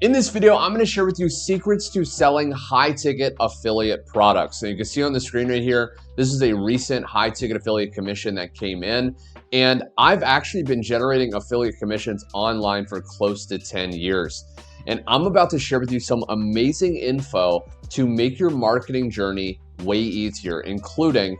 In this video, I'm going to share with you secrets to selling high-ticket affiliate products. So you can see on the screen right here, this is a recent high-ticket affiliate commission that came in. And I've actually been generating affiliate commissions online for close to 10 years. And I'm about to share with you some amazing info to make your marketing journey way easier, including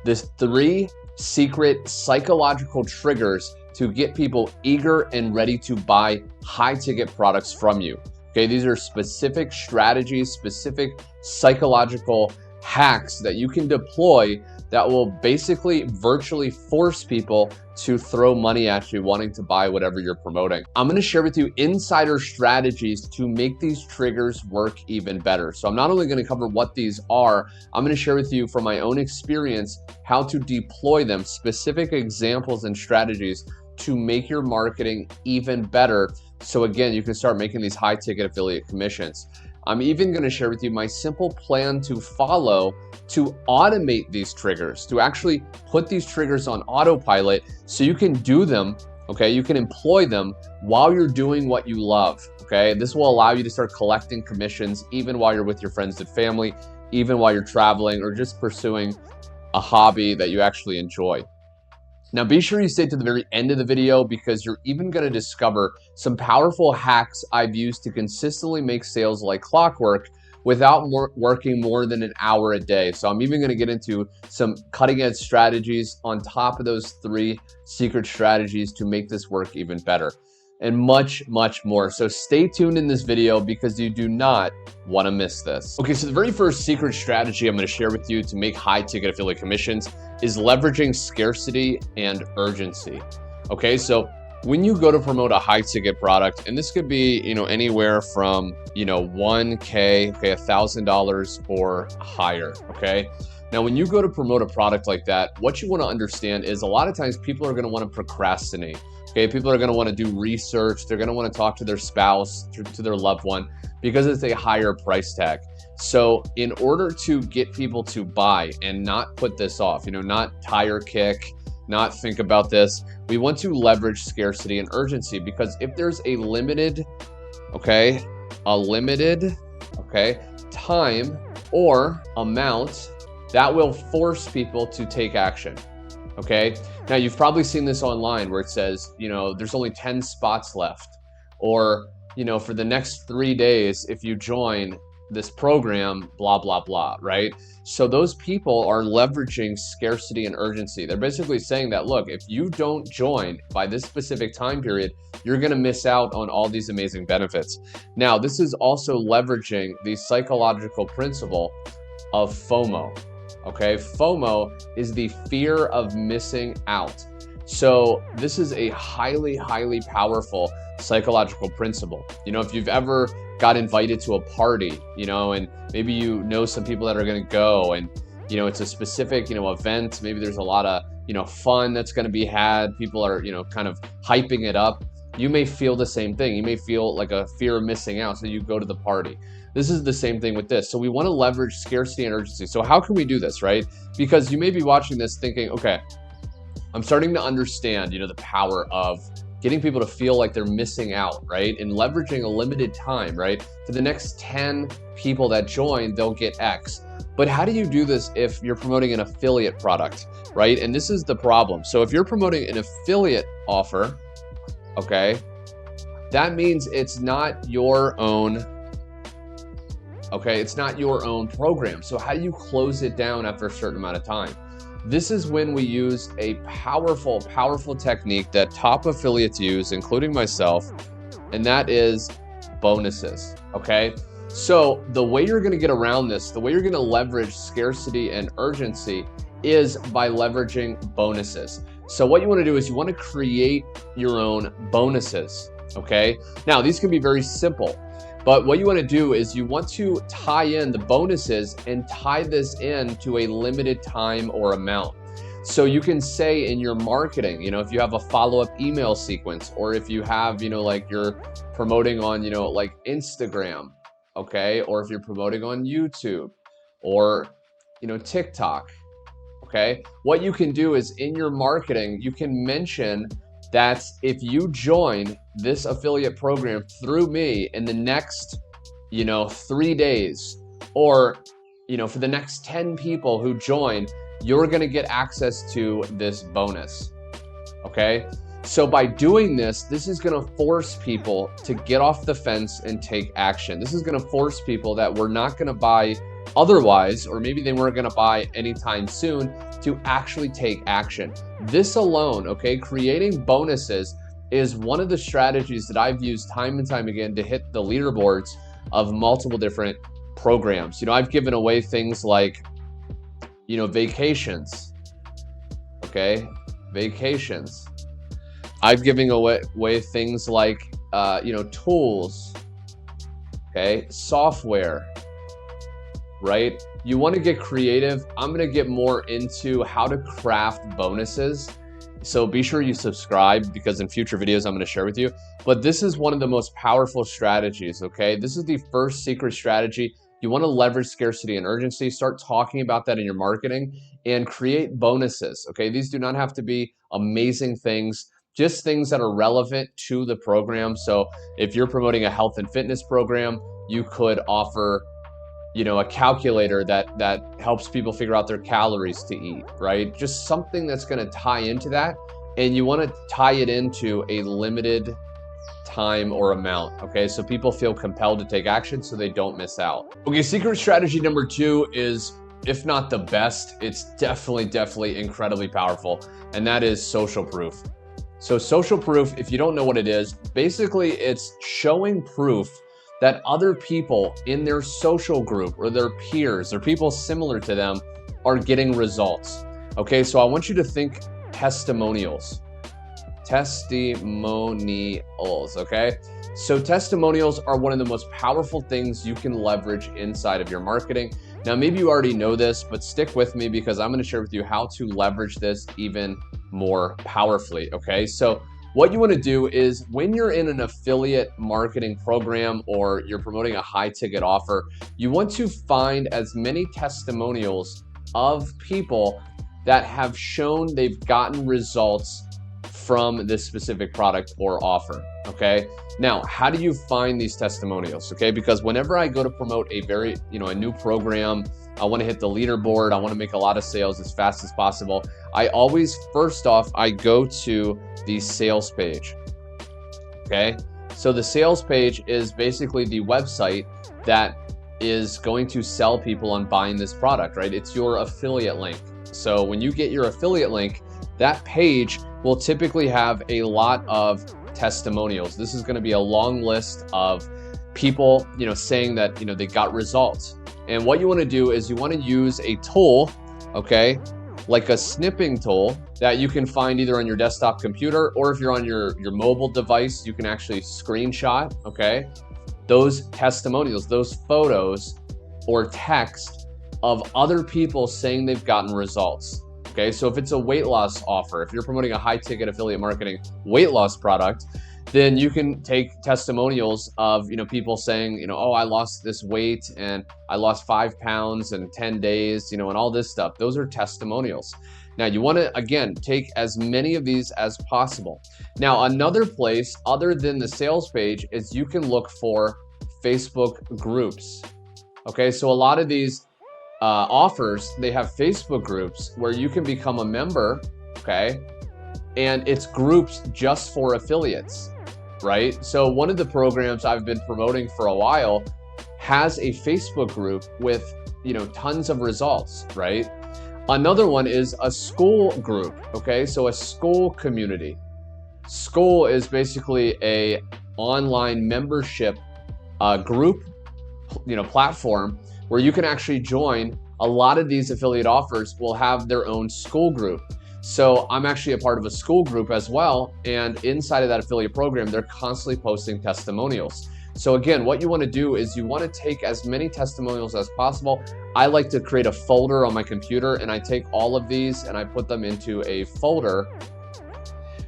the 3 secret psychological triggers to get people eager and ready to buy high-ticket products from you. Okay, these are specific strategies, specific psychological hacks that you can deploy that will basically virtually force people to throw money at you wanting to buy whatever you're promoting. I'm going to share with you insider strategies to make these triggers work even better. So I'm not only going to cover what these are, I'm going to share with you from my own experience how to deploy them, specific examples and strategies to make your marketing even better. So again, you can start making these high ticket affiliate commissions. I'm even going to share with you my simple plan to follow to automate these triggers, to actually put these triggers on autopilot so you can do them, okay? You can employ them while you're doing what you love, okay? This will allow you to start collecting commissions even while you're with your friends and family, even while you're traveling or just pursuing a hobby that you actually enjoy. Now, be sure you stay to the very end of the video because you're even going to discover some powerful hacks I've used to consistently make sales like clockwork without working more than an hour a day. So I'm even going to get into some cutting edge strategies on top of those 3 secret strategies to make this work even better, and much, much more. So stay tuned in this video because you do not want to miss this. Okay, so the very first secret strategy I'm going to share with you to make high ticket affiliate commissions is leveraging scarcity and urgency. Okay, so when you go to promote a high ticket product, and this could be, anywhere from, $1K, okay, $1,000 or higher, okay? Now, when you go to promote a product like that, what you want to understand is a lot of times people are going to want to procrastinate. Okay, people are going to want to do research. They're going to want to talk to their spouse, to their loved one, because it's a higher price tag. So in order to get people to buy and not put this off, not tire kick, not think about this, we want to leverage scarcity and urgency, because if there's a limited time or amount, that will force people to take action. Okay, now you've probably seen this online where it says, there's only 10 spots left, or, for the next 3 days, if you join this program, blah, blah, blah, right? So those people are leveraging scarcity and urgency. They're basically saying that, look, if you don't join by this specific time period, you're going to miss out on all these amazing benefits. Now, this is also leveraging the psychological principle of FOMO. Okay, FOMO is the fear of missing out. So this is a highly, highly powerful psychological principle. If you've ever got invited to a party, and maybe some people that are going to go, and it's a specific event, maybe there's a lot of fun that's going to be had, people are kind of hyping it up. You may feel the same thing. You may feel like a fear of missing out, so you go to the party. This is the same thing with this. So we want to leverage scarcity and urgency. So how can we do this, right? Because you may be watching this thinking, okay, I'm starting to understand, the power of getting people to feel like they're missing out, right? And leveraging a limited time, right? For the next 10 people that join, they'll get X. But how do you do this if you're promoting an affiliate product, right? And this is the problem. So if you're promoting an affiliate offer, okay, that means it's not your own, it's not your own program. So how do you close it down after a certain amount of time? This is when we use a powerful, powerful technique that top affiliates use, including myself, and that is bonuses, okay? So the way you're gonna get around this, the way you're gonna leverage scarcity and urgency is by leveraging bonuses. So what you wanna do is you wanna create your own bonuses, okay? Now, these can be very simple. But what you want to do is you want to tie in the bonuses and tie this in to a limited time or amount. So you can say in your marketing, if you have a follow-up email sequence, or if you have, like you're promoting on, like Instagram, okay? Or if you're promoting on YouTube or, TikTok, okay? What you can do is in your marketing, you can mention that if you join this affiliate program through me in the next, 3 days, or, for the next 10 people who join, you're going to get access to this bonus. Okay. So by doing this, this is going to force people to get off the fence and take action. This is going to force people that were not going to buy otherwise, or maybe they weren't going to buy anytime soon, to actually take action. This alone, okay, creating bonuses is one of the strategies that I've used time and time again to hit the leaderboards of multiple different programs. I've given away things like, vacations, okay, vacations. I'm giving away things like, tools, okay, software, right? You want to get creative. I'm going to get more into how to craft bonuses. So be sure you subscribe, because in future videos, I'm going to share with you. But this is one of the most powerful strategies, okay? This is the first secret strategy. You want to leverage scarcity and urgency. Start talking about that in your marketing and create bonuses, okay? These do not have to be amazing things, just things that are relevant to the program. So if you're promoting a health and fitness program, you could offer, a calculator that helps people figure out their calories to eat, right? Just something that's going to tie into that. And you want to tie it into a limited time or amount, okay? So people feel compelled to take action so they don't miss out. Okay, secret strategy number 2 is, if not the best, it's definitely incredibly powerful. And that is social proof. So social proof, if you don't know what it is, basically it's showing proof that other people in their social group or their peers or people similar to them are getting results. Okay, so I want you to think testimonials. Testimonials, okay? So testimonials are one of the most powerful things you can leverage inside of your marketing. Now, maybe you already know this, but stick with me because I'm going to share with you how to leverage this even more powerfully, okay? So what you want to do is, when you're in an affiliate marketing program or you're promoting a high ticket offer, you want to find as many testimonials of people that have shown they've gotten results from this specific product or offer, okay? Now, how do you find these testimonials, okay? Because whenever I go to promote a a new program, I want to hit the leaderboard, I want to make a lot of sales as fast as possible, I always, first off, I go to the sales page, okay? So the sales page is basically the website that is going to sell people on buying this product, right? It's your affiliate link. So when you get your affiliate link, that page will typically have a lot of testimonials. This is going to be a long list of people, saying that, they got results. And what you want to do is you want to use a tool, okay, like a snipping tool that you can find either on your desktop computer, or if you're on your mobile device, you can actually screenshot, okay, those testimonials, those photos or text of other people saying they've gotten results. Okay, so if it's a weight loss offer, if you're promoting a high ticket affiliate marketing weight loss product, then you can take testimonials of, people saying, oh, I lost this weight and I lost 5 pounds in 10 days, and all this stuff. Those are testimonials. Now you want to, again, take as many of these as possible. Now, another place other than the sales page is you can look for Facebook groups. Okay, so a lot of these offers, they have Facebook groups where you can become a member, okay? And it's groups just for affiliates, right? So one of the programs I've been promoting for a while has a Facebook group with, tons of results, right? Another one is a school group, okay? So a school community. School is basically a online membership group, platform where you can actually join. A lot of these affiliate offers will have their own school group. So I'm actually a part of a school group as well. And inside of that affiliate program, they're constantly posting testimonials. So again, what you want to do is you want to take as many testimonials as possible. I like to create a folder on my computer, and I take all of these and I put them into a folder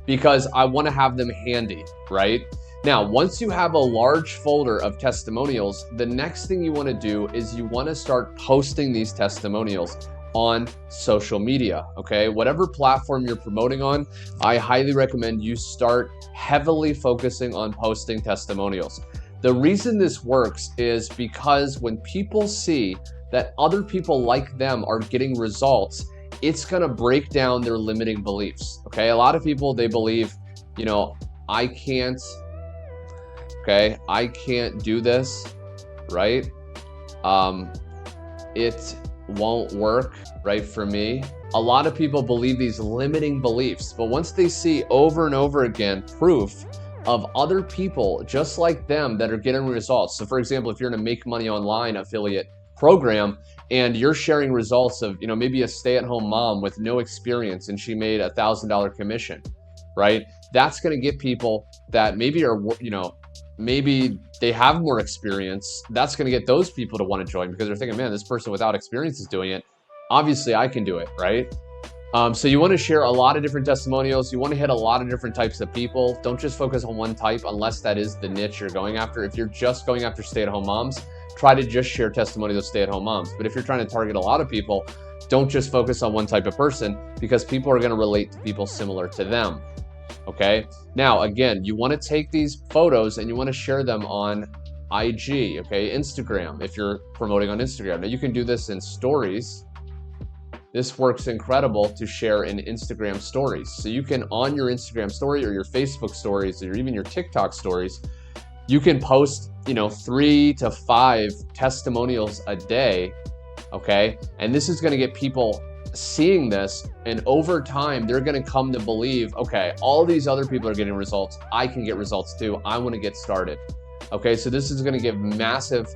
because I want to have them handy, right? Now, once you have a large folder of testimonials, the next thing you want to do is you want to start posting these testimonials on social media, okay? Whatever platform you're promoting on, I highly recommend you start heavily focusing on posting testimonials. The reason this works is because when people see that other people like them are getting results, it's gonna break down their limiting beliefs, okay? A lot of people, they believe, you know, I can't do this, right? It won't work, right, for me. A lot of people believe these limiting beliefs, but once they see over and over again proof of other people just like them that are getting results. So for example, if you're in a Make Money Online affiliate program and you're sharing results of, you know, maybe a stay-at-home mom with no experience and she made $1,000 commission, right? That's going to get people that maybe are, you know, maybe they have more experience. That's going to get those people to want to join because they're thinking, man, this person without experience is doing it. Obviously I can do it, right? So you want to share a lot of different testimonials. You want to hit a lot of different types of people. Don't just focus on one type unless that is the niche you're going after. If you're just going after stay-at-home moms, try to just share testimonials of stay-at-home moms. But if you're trying to target a lot of people, don't just focus on one type of person because people are going to relate to people similar to them. Okay. Now, again, you want to take these photos and you want to share them on IG, okay, Instagram, if you're promoting on Instagram. Now, you can do this in stories. This works incredible to share in Instagram stories. So you can, on your Instagram story or your Facebook stories or even your TikTok stories, you can post, you know, 3 to 5 testimonials a day, okay? And this is going to get people seeing this, and over time they're going to come to believe, okay, all these other people are getting results, I can get results too, I want to get started. Okay, so this is going to give massive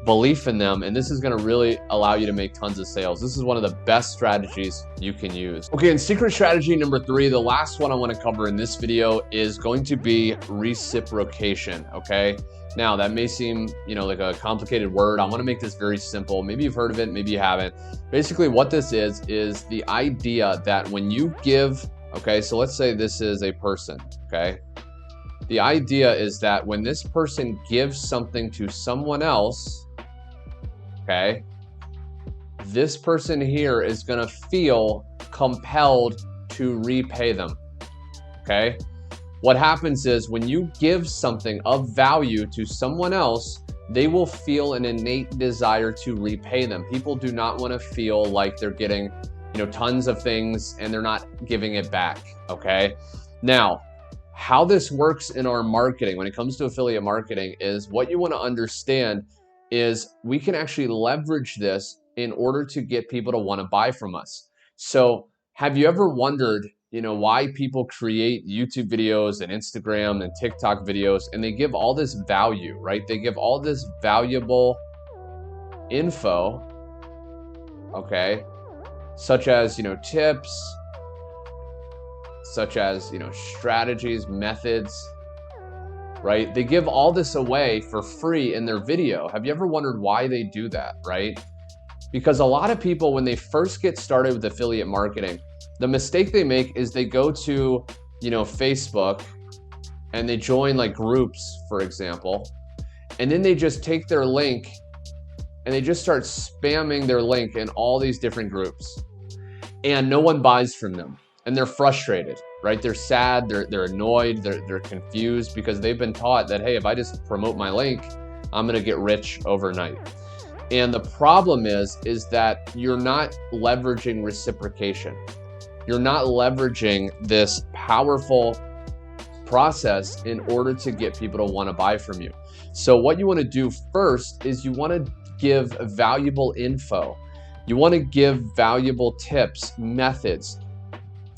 belief in them, and this is going to really allow you to make tons of sales. This is one of the best strategies you can use. Okay, and secret strategy number 3, the last one I want to cover in this video, is going to be reciprocation. Okay, now that may seem, you know, like a complicated word. I want to make this very simple. Maybe you've heard of it, maybe you haven't. Basically what this is the idea that when you give, okay, so let's say this is a person, okay? The idea is that when this person gives something to someone else, okay, this person here is going to feel compelled to repay them, okay? What happens is when you give something of value to someone else, they will feel an innate desire to repay them. People do not want to feel like they're getting, you know, tons of things and they're not giving it back, okay? Now, how this works in our marketing when it comes to affiliate marketing is what you want to understand is we can actually leverage this in order to get people to want to buy from us. So have you ever wondered, you know, why people create YouTube videos and Instagram and TikTok videos and they give all this value, right? They give all this valuable info, okay, such as, you know, tips, such as, you know, strategies, methods, right? They give all this away for free in their video. Have you ever wondered why they do that, right? Because a lot of people, when they first get started with affiliate marketing, the mistake they make is they go to, you know, Facebook and they join like groups, for example, and then they just take their link and they just start spamming their link in all these different groups and no one buys from them. And they're frustrated, right? They're sad, they're annoyed, they're confused because they've been taught that, hey, if I just promote my link, I'm gonna get rich overnight. And the problem is that you're not leveraging reciprocation. You're not leveraging this powerful process in order to get people to want to buy from you. So what you want to do first is you want to give valuable info. You want to give valuable tips, methods.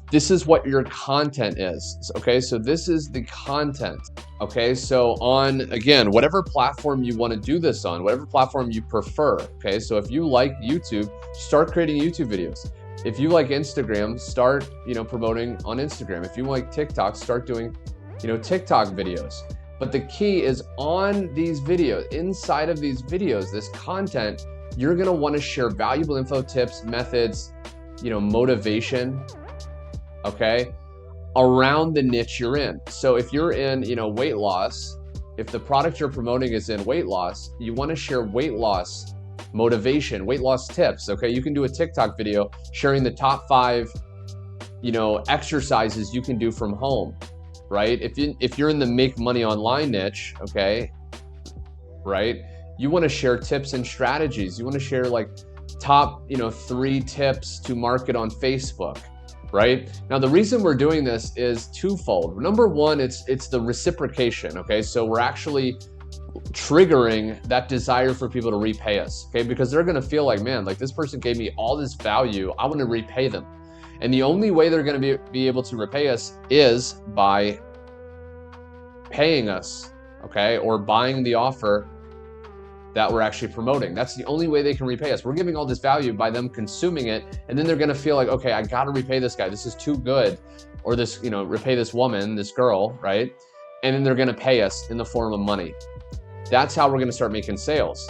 This is what your content is, okay? So this is the content, okay? So on, again, whatever platform you want to do this on, whatever platform you prefer, okay? So if you like YouTube, start creating YouTube videos. If you like Instagram, start, you know, promoting on Instagram. If you like TikTok, start doing, you know, TikTok videos. But the key is on these videos, inside of these videos, this content, you're gonna wanna share valuable info, tips, methods, you know, motivation, okay, around the niche you're in. So if you're in, you know, weight loss, if the product you're promoting is in weight loss, you want to share weight loss motivation, weight loss tips. Okay, you can do a TikTok video sharing the top 5, exercises you can do from home, right? If you're in the make money online niche, okay, right, you want to share tips and strategies. You want to share like top 3 tips to market on Facebook, right? Now the reason we're doing this is twofold. Number one, it's the reciprocation. Okay, so we're actually triggering that desire for people to repay us, okay, because they're going to feel like, man, like this person gave me all this value, I want to repay them. And the only way they're going to be able to repay us is by paying us, okay, or buying the offer that we're actually promoting. That's the only way they can repay us. We're giving all this value by them consuming it, and then they're going to feel like, okay, I got to repay this guy, this is too good, or this, repay this woman, this girl, right? And then they're going to pay us in the form of money. That's how we're going to start making sales.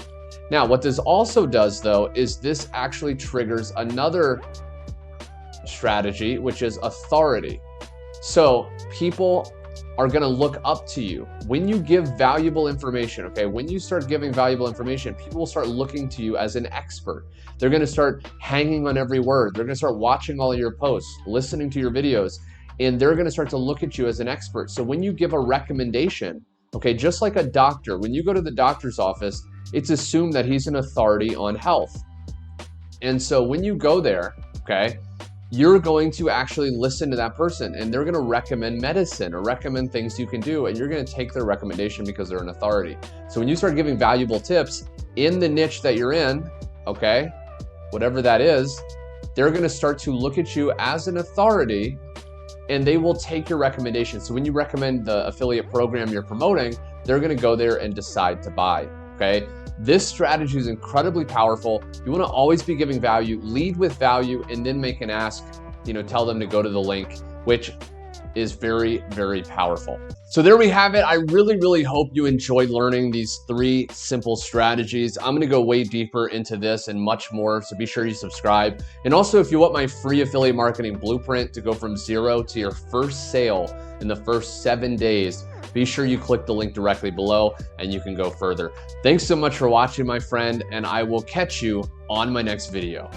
Now, what this also does though, is this actually triggers another strategy, which is authority. So people are going to look up to you. When you give valuable information, okay, when you start giving valuable information, people will start looking to you as an expert. They're going to start hanging on every word. They're going to start watching all of your posts, listening to your videos, and they're going to start to look at you as an expert. So when you give a recommendation, okay, just like a doctor, when you go to the doctor's office, it's assumed that he's an authority on health. And so when you go there, okay, you're going to actually listen to that person, and they're going to recommend medicine or recommend things you can do, and you're going to take their recommendation because they're an authority. So when you start giving valuable tips in the niche that you're in, okay, whatever that is, they're going to start to look at you as an authority, and they will take your recommendation. So when you recommend the affiliate program you're promoting, they're going to go there and decide to buy, okay? This strategy is incredibly powerful. You want to always be giving value, lead with value, and then make an ask, tell them to go to the link, which is very, very powerful. So there we have it. I really, really hope you enjoyed learning these 3 simple strategies. I'm going to go way deeper into this and much more, so be sure you subscribe. And also, if you want my free affiliate marketing blueprint to go from 0 to your first sale in the first 7 days, be sure you click the link directly below and you can go further. Thanks so much for watching, my friend, and I will catch you on my next video.